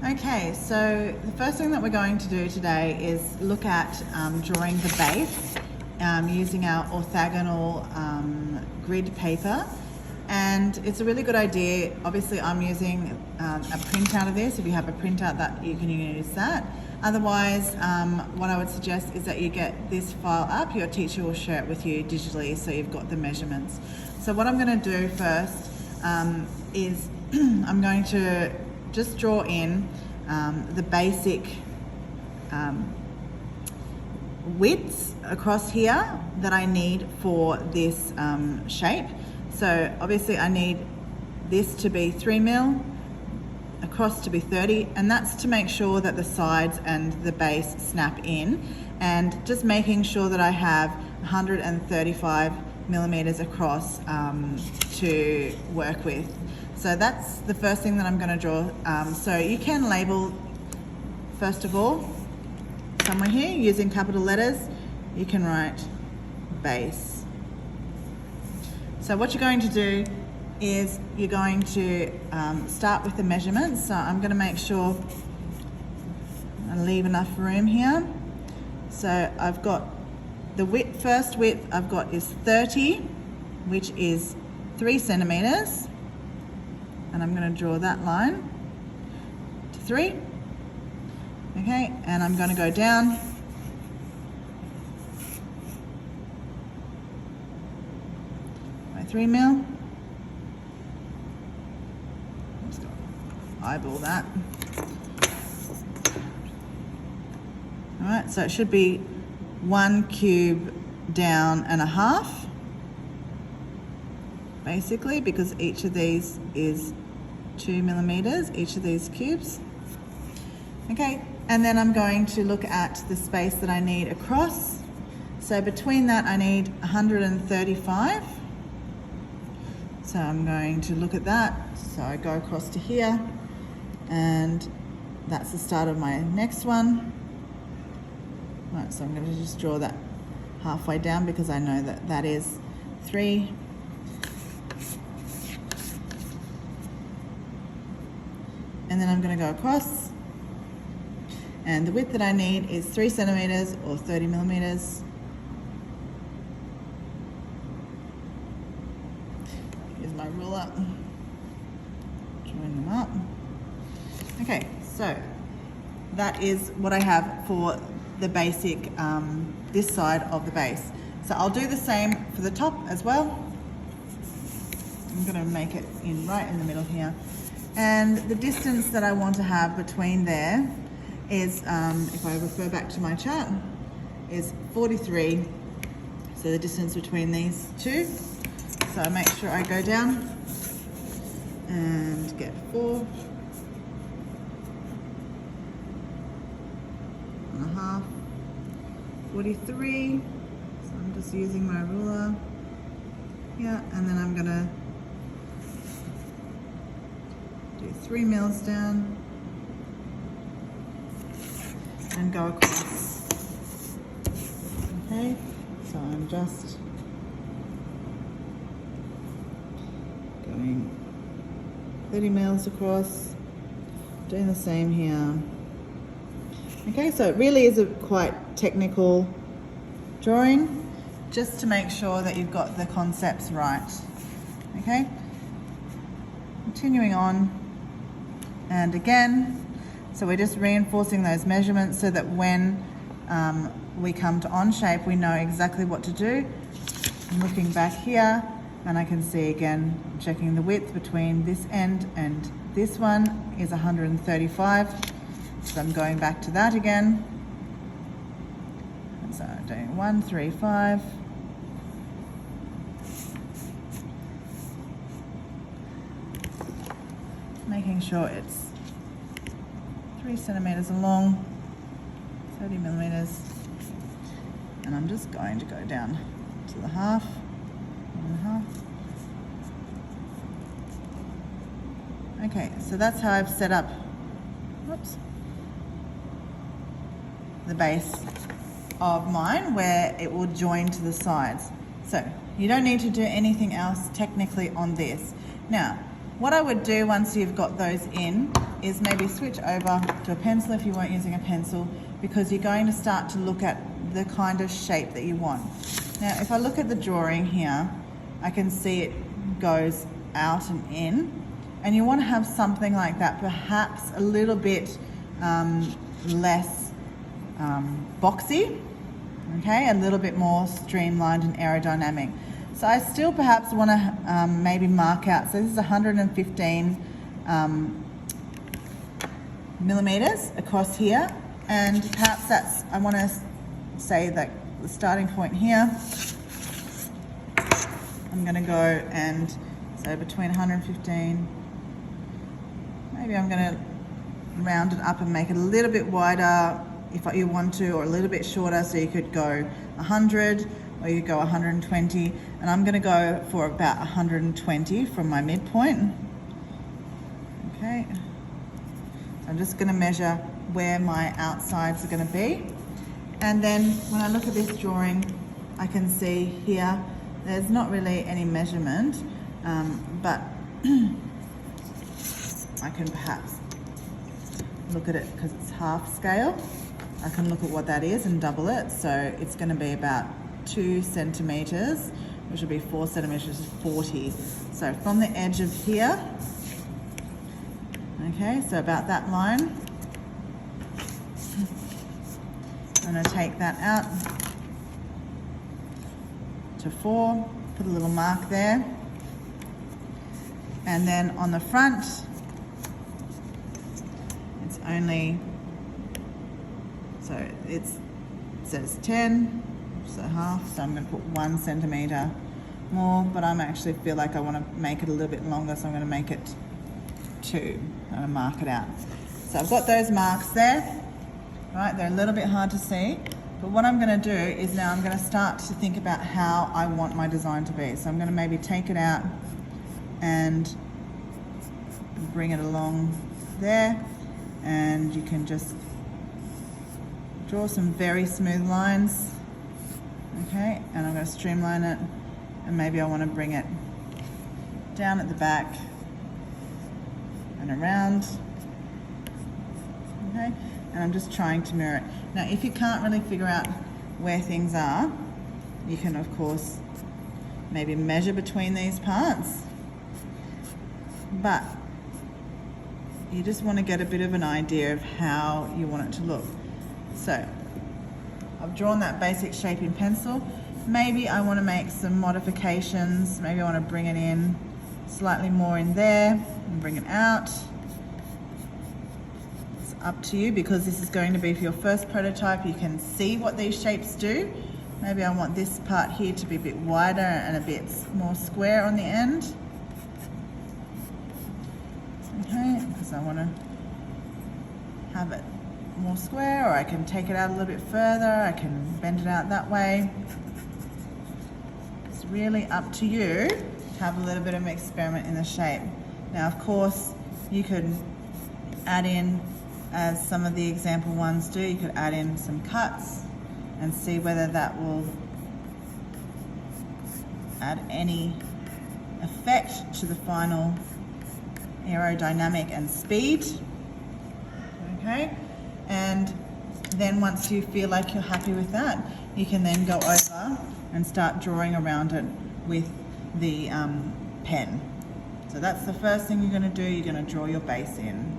Okay, so the first thing that we're going to do today is look at drawing the base using our orthogonal grid paper. And it's a really good idea. Obviously, I'm using a printout of this. If you have a printout, that you can use that. Otherwise, what I would suggest is that you get this file up. Your teacher will share it with you digitally, so you've got the measurements. So what I'm going to do first is I'm going to just draw in the basic widths across here that I need for this shape. So obviously I need this to be 3 mil, across to be 30, and that's to make sure that the sides and the base snap in, and just making sure that I have 135 millimeters across to work with. So that's the first thing that I'm going to draw. So you can label, first of all, somewhere here using capital letters, you can write base. So what you're going to do is you're going to start with the measurements. So I'm going to make sure I leave enough room here. So I've got the width, first width I've got is 30, which is 3 centimeters. And I'm going to draw that line to 3. Okay, and I'm going to go down by 3 mil. Just got to eyeball that. All right, so it should be 1 cube down and a half, basically, because each of these is 2 millimeters, each of these cubes. Okay, and then I'm going to look at the space that I need across. So between that I need 135. So I'm going to look at that. So I go across to here, and that's the start of my next one. Right, so I'm going to just draw that halfway down because I know that that is 3. And then I'm going to go across, and the width that I need is 3 centimeters or 30 millimeters. Here's my ruler. Join them up. Okay, so that is what I have for the basic, this side of the base. So I'll do the same for the top as well. I'm going to make it right in the middle here. And the distance that I want to have between there is, if I refer back to my chart, is 43. So the distance between these two. So I make sure I go down and get 4.5. 43. So I'm just using my ruler. Yeah, and then I'm gonna do 3 mils down and go across. Okay, so I'm just going 30 mils across, doing the same here. Okay, so it really is a quite technical drawing, just to make sure that you've got the concepts right. Okay, continuing on. And again, so we're just reinforcing those measurements so that when we come to Onshape, we know exactly what to do. I'm looking back here, and I can see again, checking the width between this end and this one is 135. So I'm going back to that again. And so I'm doing 135. Making sure it's 3 centimeters along, 30 millimeters, and I'm just going to go down to the half, 1.5. Okay, so that's how I've set up, whoops, the base of mine, where it will join to the sides. So you don't need to do anything else technically on this. Now, What I would do once you've got those in is maybe switch over to a pencil if you weren't using a pencil, because you're going to start to look at the kind of shape that you want. Now, if I look at the drawing here, I can see it goes out and in, and you want to have something like that, perhaps a little bit less boxy, okay, a little bit more streamlined and aerodynamic. So I still perhaps want to maybe mark out, so this is 115 millimeters across here, and perhaps that's, I want to say that the starting point here, I'm going to go and so between 115, maybe I'm going to round it up and make it a little bit wider if you want to, or a little bit shorter, so you could go 100 or you go 120, and I'm going to go for about 120 from my midpoint. Okay, so I'm just going to measure where my outsides are going to be, and then when I look at this drawing, I can see here there's not really any measurement, but I can perhaps look at it because it's half scale. I can look at what that is and double it, so it's going to be about 2 centimeters, which will be 4 centimeters, 40. So from the edge of here, okay, so about that line, I'm going to take that out to 4, put a little mark there, and then on the front, it's only, so it says 10, so half, so I'm going to put 1 centimeter more, but I'm actually feel like I want to make it a little bit longer, so I'm going to make it 2. I'm going to mark it out. So I've got those marks there, right? They're a little bit hard to see, but what I'm going to do is now I'm going to start to think about how I want my design to be. So I'm going to maybe take it out and bring it along there, and you can just draw some very smooth lines, okay, and I'm going to streamline it, and maybe I want to bring it down at the back and around, okay, and I'm just trying to mirror it. Now if you can't really figure out where things are, you can of course maybe measure between these parts, but you just want to get a bit of an idea of how you want it to look. So I've drawn that basic shape in pencil. Maybe I want to make some modifications. Maybe I want to bring it in slightly more in there and bring it out. It's up to you, because this is going to be for your first prototype. You can see what these shapes do. Maybe I want this part here to be a bit wider and a bit more square on the end. Okay, because I want to have it more square, or I can take it out a little bit further, I can bend it out that way. It's really up to you to have a little bit of an experiment in the shape. Now of course you could add in, as some of the example ones do, you could add in some cuts and see whether that will add any effect to the final aerodynamic and speed. Okay, and then once you feel like you're happy with that, you can then go over and start drawing around it with the pen. So that's the first thing you're going to do. You're going to draw your base in.